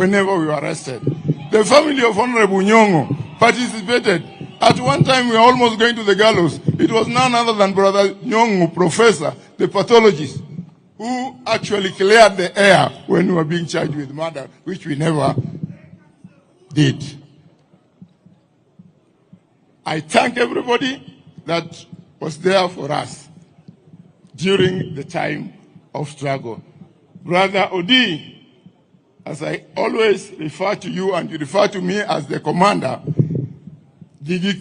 whenever we were arrested. The family of Honorable Nyong'o participated. At one time, we were almost going to the gallows. It was none other than Brother Nyong'o, professor, the pathologist, who actually cleared the air when we were being charged with murder, which we never did. I thank everybody that was there for us during the time of struggle. Brother Odi, as I always refer to you and you refer to me as the commander, thank you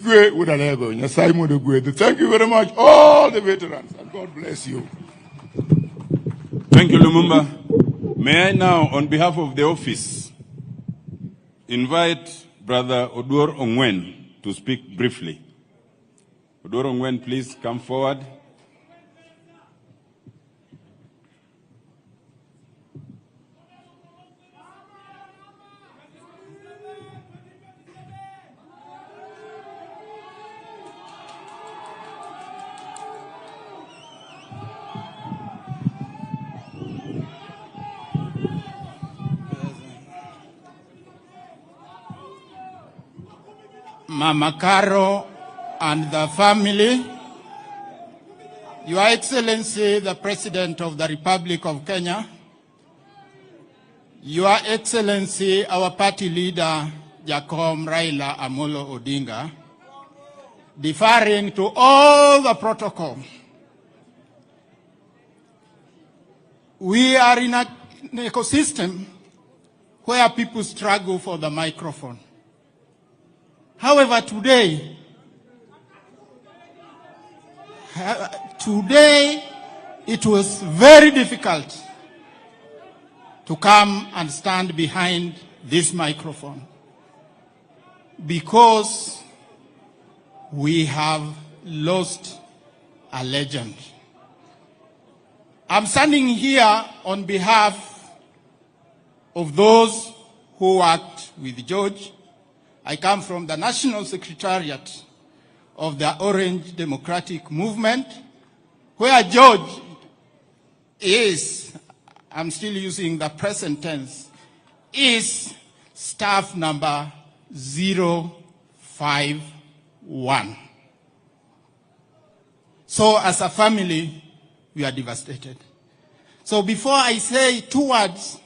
very much, all the veterans, and God bless you. Thank you, Lumumba. May I now, on behalf of the office, invite Brother Oduor Ongwen to speak briefly. Oduor Ongwen, please come forward. Mama Caro and the family, Your Excellency, the President of the Republic of Kenya, Your Excellency, our party leader, Jacob Raila Amolo Odinga, deferring to all the protocol. We are in an ecosystem where people struggle for the microphone. However, today it was very difficult to come and stand behind this microphone because we have lost a legend. I'm standing here on behalf of those who worked with George. I come from the National Secretariat of the Orange Democratic Movement, where George is, I'm still using the present tense, is staff number 051. So as a family, we are devastated. So before I say 2 words,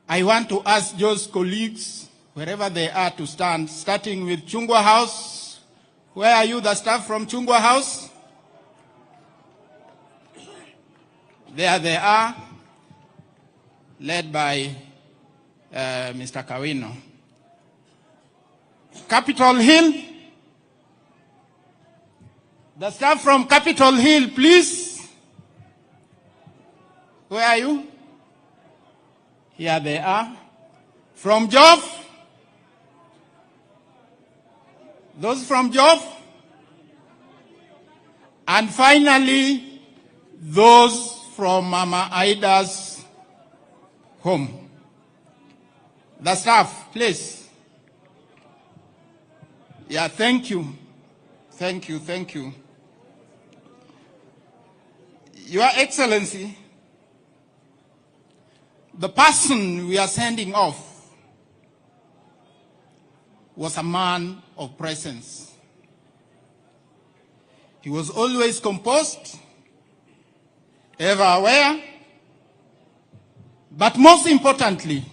I want to ask George's colleagues, wherever they are, to stand, starting with Chungwa House. Where are you, the staff from Chungwa House? There they are, led by Mr. Kawino. Capitol Hill. The staff from Capitol Hill, please. Where are you? Here they are. From Joff. Those from Joff. And finally, those from Mama Aida's home. The staff, please. Yeah, thank you. Thank you, thank you. Your Excellency, the person we are sending off was a man of presence. He was always composed, ever aware, but most importantly,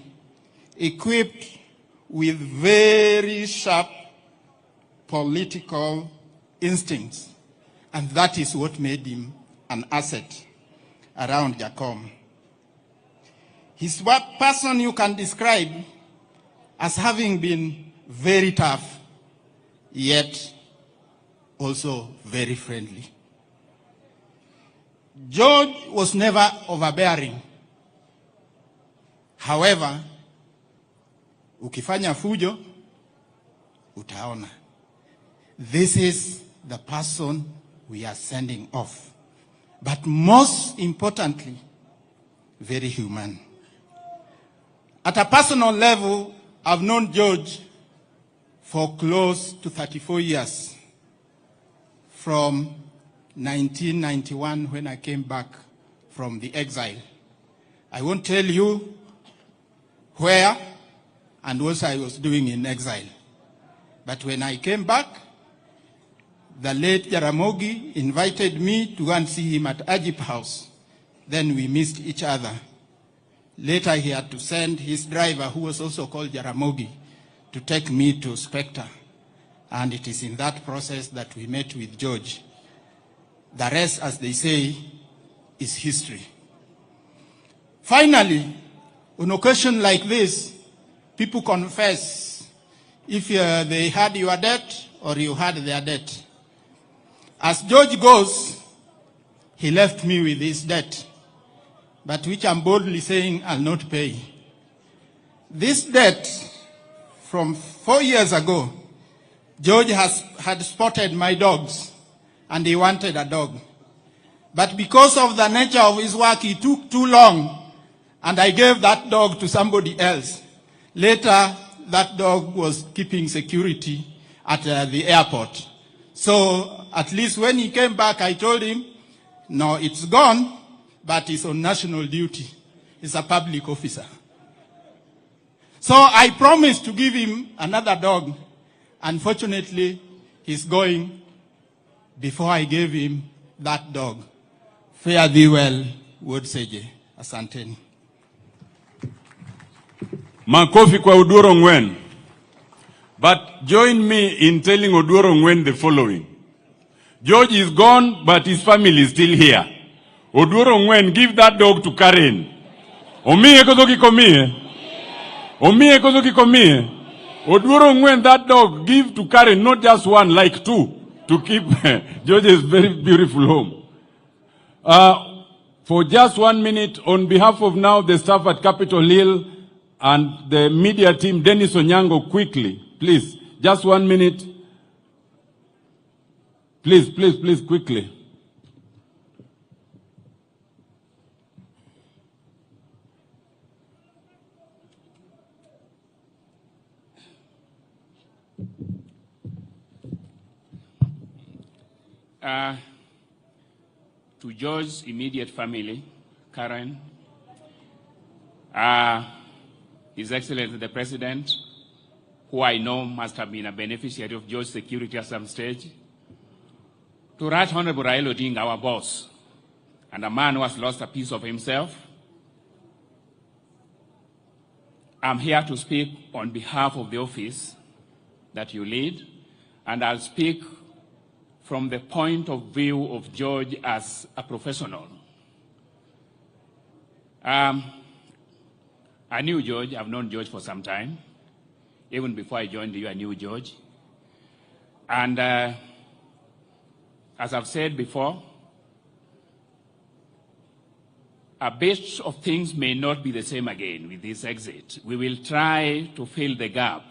equipped with very sharp political instincts. And that is what made him an asset around Jacom. He's one person you can describe as having been very tough, yet also very friendly. George was never overbearing. However, ukifanya fujo, utaona. This is the person we are sending off. But most importantly, very human. At a personal level, I've known George for close to 34 years. From 1991, when I came back from the exile. I won't tell you where and what I was doing in exile. But when I came back, the late Jaramogi invited me to go and see him at Ajip House. Then we missed each other. Later he had to send his driver, who was also called Jaramogi, to take me to Spectre. And it is in that process that we met with George. The rest, as they say, is history. Finally, on occasion like this, people confess if they had your debt or you had their debt. As George goes, he left me with his debt, but which I'm boldly saying I'll not pay. This debt from 4 years ago, George had spotted my dogs, and he wanted a dog. But because of the nature of his work, he took too long, and I gave that dog to somebody else. Later, that dog was keeping security at the airport. So at least when he came back, I told him, no, it's gone, but it's on national duty. He's a public officer. So I promised to give him another dog. Unfortunately, he's going before I gave him that dog. Fare thee well, Ward Seje. Asanteni. Makofi kwa Oduor Ongwen. But join me in telling Oduor Ongwen the following. George is gone, but his family is still here. Oduor Ongwen, give that dog to Karen. Omiye kozoki komie. Omiye kozoki komie. Oduor Ongwen, that dog, give to Karen, not just one, like two, to keep George's very beautiful home. For just 1 minute, on behalf of now the staff at Capitol Hill and the media team, Dennis Onyango, quickly, please, just 1 minute. Please, quickly. To George's immediate family, Karen, His Excellency the President, who I know must have been a beneficiary of George's security at some stage, to Right Honorable Raila'S Odinga, our boss, and a man who has lost a piece of himself, I'm here to speak on behalf of the office that you lead, and I'll speak from the point of view of George as a professional. I knew George. I've known George for some time. Even before I joined you, I knew George. And as I've said before, a bit of things may not be the same again with this exit. We will try to fill the gap,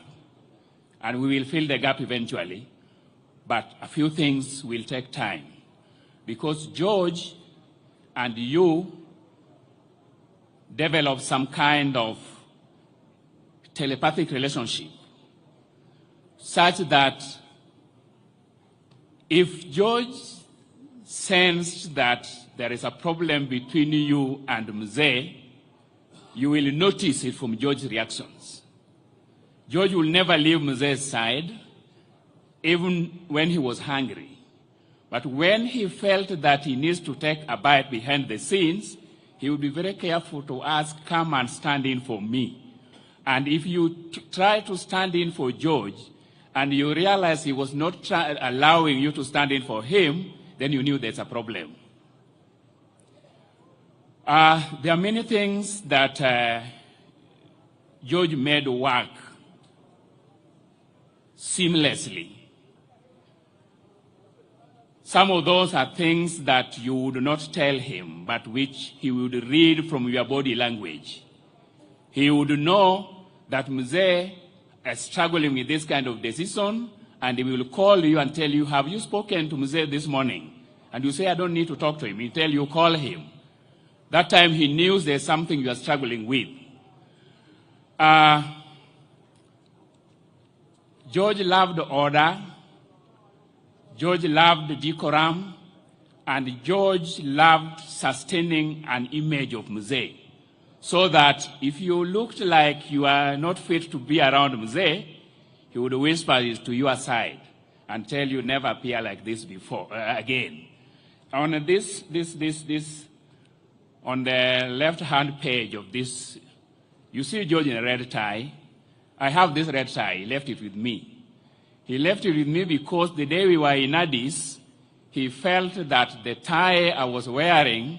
and we will fill the gap eventually. But a few things will take time, because George and you developed some kind of telepathic relationship, such that if George sensed that there is a problem between you and Mzee, you will notice it from George's reactions. George will never leave Mzee's side, even when he was hungry. But when he felt that he needs to take a bite behind the scenes, he would be very careful to ask, come and stand in for me. And if you try to stand in for George, and you realize he was not allowing you to stand in for him, then you knew there's a problem. There are many things that George made work seamlessly. Some of those are things that you would not tell him, but which he would read from your body language. He would know that Mzee is struggling with this kind of decision, and he will call you and tell you, have you spoken to Mzee this morning? And you say, I don't need to talk to him. He tell you, call him. That time he knew there's something you are struggling with. George loved order. George loved decorum, and George loved sustaining an image of Mzee. so that if you looked like you are not fit to be around Mzee, he would whisper it to your side and tell you never appear like this before again. On this, on the left-hand page of this, you see George in a red tie. I have this red tie. He left it with me. He left it with me because the day we were in Addis, he felt that the tie I was wearing